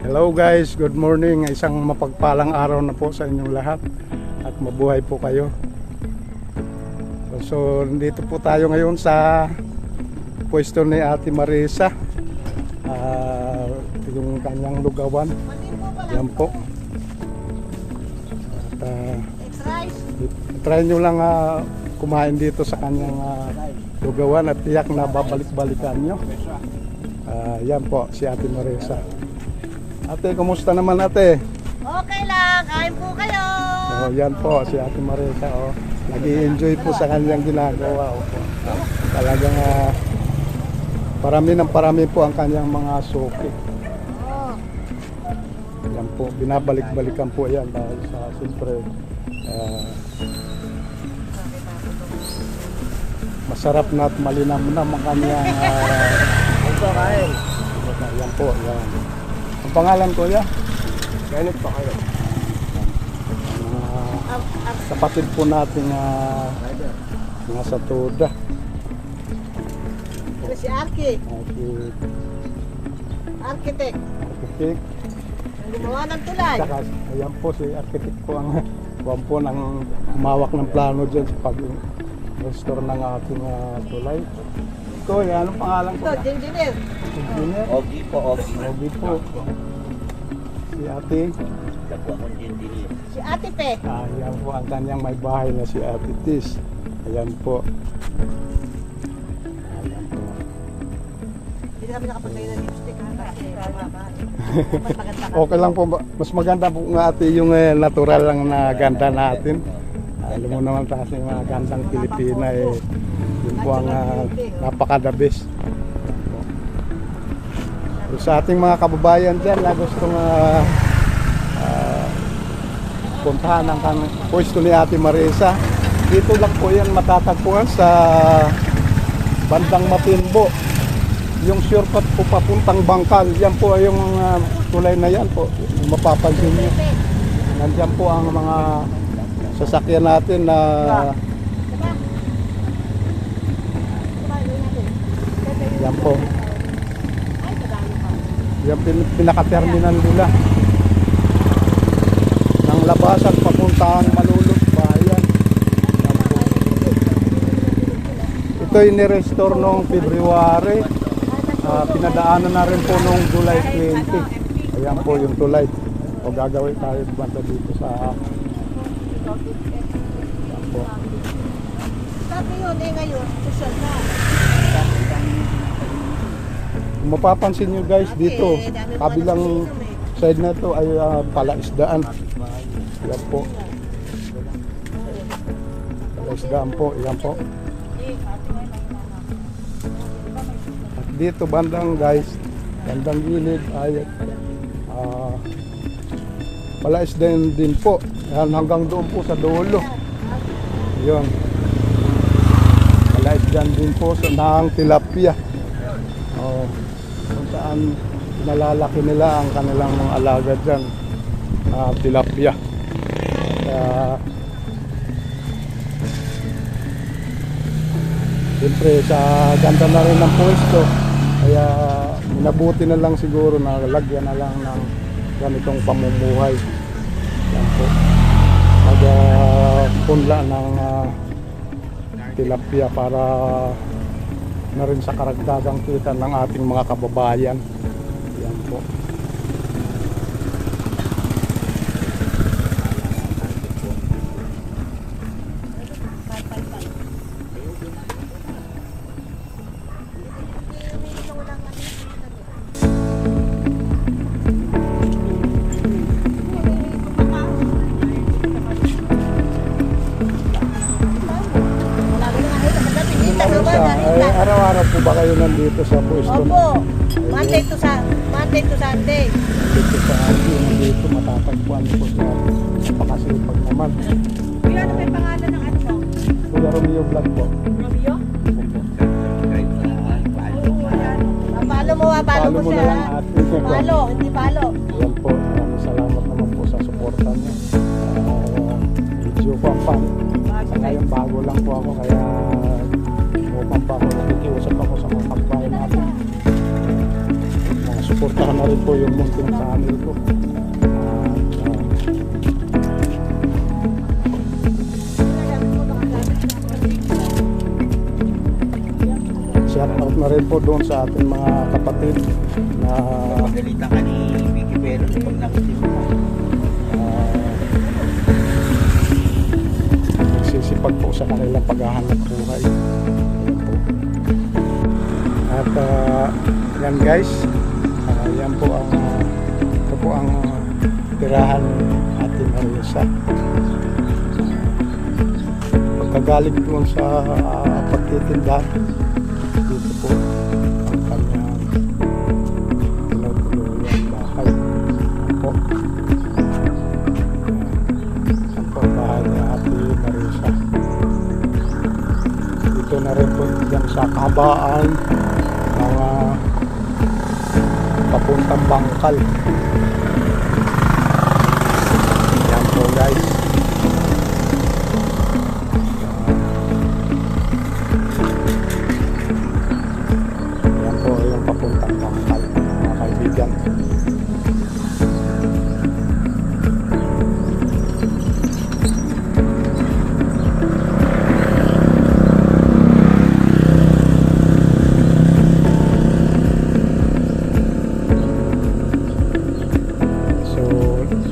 Hello guys, good morning. Isang mapagpalang araw na po sa inyong lahat at mabuhay po kayo. So dito po tayo ngayon sa pwesto ni Ate Marisa, yung kanyang lugawan. Yan po. At try nyo lang kumain dito sa kanyang lugawan at tiyak na babalik-balikan nyo. Yan po si Ate Marisa. Ate, kumusta naman ate? Okay lang, kain po kayo. Yan po si Ate Marisa. Nag-i-enjoy po sa kanyang ginagawa. Talagang parami po ang kanyang mga suki. Yan po, binabalik-balikan po yan dahil sa siyempre masarap na at malinamnam ang kanyang kain. Yan po, yan. Ang pangalan ko ya? Ganit pa kayo. Kapatid po natin nasa Toda. Si Arki, architect. Architect. Ang gumawa ng tulay. Saka, ayan po si architect po ang buwan po ng humawak ng plano dyan sa pag-restore ng ating tulay. Ito, yan. Anong pangalan ko? Ito, engineer. Engineer? Ogi po. Ogi po. Si ate. Siya po akong engineer. Si Ate Pe. Ayan po ang kanyang may bahay na si Ate Tis. Ayan po. Ayan po. Hindi na kami nakapagay ng lipstick. Kasi mas maganda ka. Okay lang po. Mas maganda po nga ate yung natural lang na ganda natin. Alam mo naman tayo yung mga gandang Pilipina yun po ang napaka-the best. Sa ating mga kababayan dyan na gustong puntahan ang pwesto ni Ate Marisa, dito lang po yan matatagpuan sa bandang Matimbo. Yung shortcut po papuntang Bangkal, yan po ay yung tulay na yan po, mapapansin nyo. Nandiyan po ang mga sasakyan natin na yan po. Yan pinaka-terminal nila ng labasan papuntang Malulot Bayan. Ito ay ni-restore noong February. Pinadaanan na rin po noong July 20. Ayan po yung tulay. O gagawin tayo banda dito sa ayan po. Sabi yun ngayon, social na. Kung mapapansin nyo guys dito, kabilang side na to ay palaisdaan. Yan po. Palaisdaan po, yan po. At dito bandang guys, bandang gilid ay palaisdaan din po. Yan, hanggang doon po sa dulo. Yun. Palaisdaan din po sa nang tilapia. Kung saan nalalaki nila ang kanilang mga alaga dyan, tilapia. Siyempre sa ganda na rin ng pwesto, kaya minabuti na lang siguro na lagyan na lang ng ganitong pamumuhay. Yan po. Punla ng tilapia para na rin sa karagdagang kita ng ating mga kababayan. Yan po. Araw-araw po ba kayo nandito sa pwesto? Opo, Monday to Sunday. Dito sa atin, dito matatagpuan po sa napakasipag naman. Kuya, ano may pangalan ng ano mo? Kuya Romeo Vlog po. Romeo? Palo mo Follow siya. na lang atin. Palo, hindi palo. Yan po, maraming salamat naman po sa suporta niyo. Video po ang pan. Sa ngayon bago lang po ako kaya mukhang pa ako nakikiusap ako sa mga kapbayan natin. Mga suportahan na rin po yung munting channel ko. Shout out na rin po doon sa ating mga kapatid na Pagalitan ka ni Vicky Pero pag nakitim mo. nagsisipag po sa kanilang paghahanap buhay. Ayan po. At yan guys, yan po ang ito po ang tirahan ni Ate Marisa. Pagkagaling doon sa pagtitinda, dito po ang kanyang tinutulungan bahay. Yan po. Yan po ang bahay ni Ate Marisa. Dito na rin po yan sa kahabaan ng papuntang Bangkal. Yan po guys. Yan po yung papuntang Bangkal, mga kaibigan.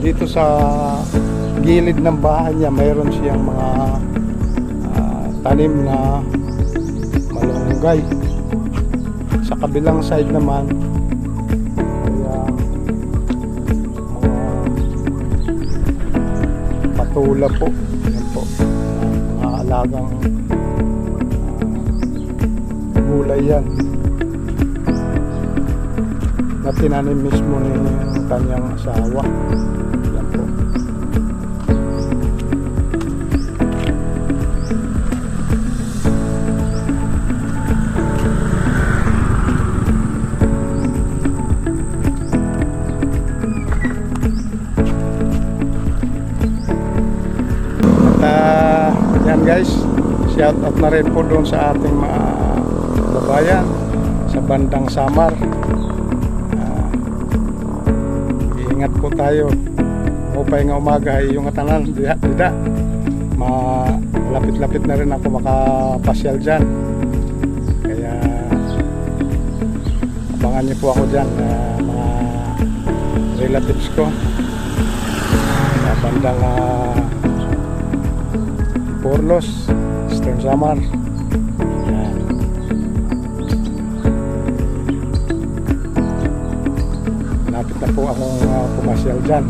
Dito sa gilid ng bahay niya mayroon siyang mga tanim na malunggay. Sa kabilang side naman ay mga patula po. Yan po, mga alagang gulay yan na tinanim mismo ni kanyang asawa. Yan po. At yan guys, shout out na rin po doon sa ating mga babayan sa bandang Samar. Ingat po tayo. Upay nga umaga ay yung atanan dida. Malapit-lapit na rin ako makapasyal dyan. Kaya abangan niyo po ako dyan, mga relatives ko sa bandang Porlos, Eastern Samar. Yan. Malapit na po akong pumasyal dyan.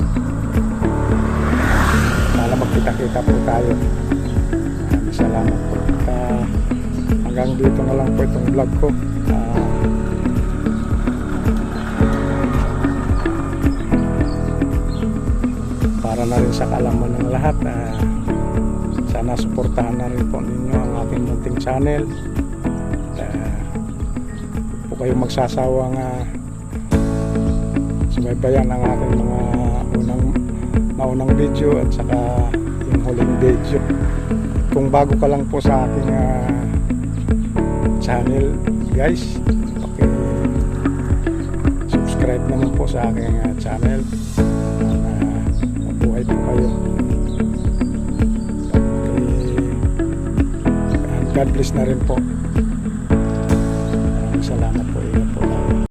Sana magkita-kita po tayo. Maraming salamat po. At hanggang dito na lang po itong vlog ko. Para na rin sa kaalaman ng lahat. Sana suportahan na rin po ninyo ang aking munting channel. Po kayong magsasawang subaybayan ang aking mga naunang video at saka yung huling video. Kung bago ka lang po sa aking channel guys, subscribe naman po sa aking channel. Mabuhay po kayo. God bless na rin po.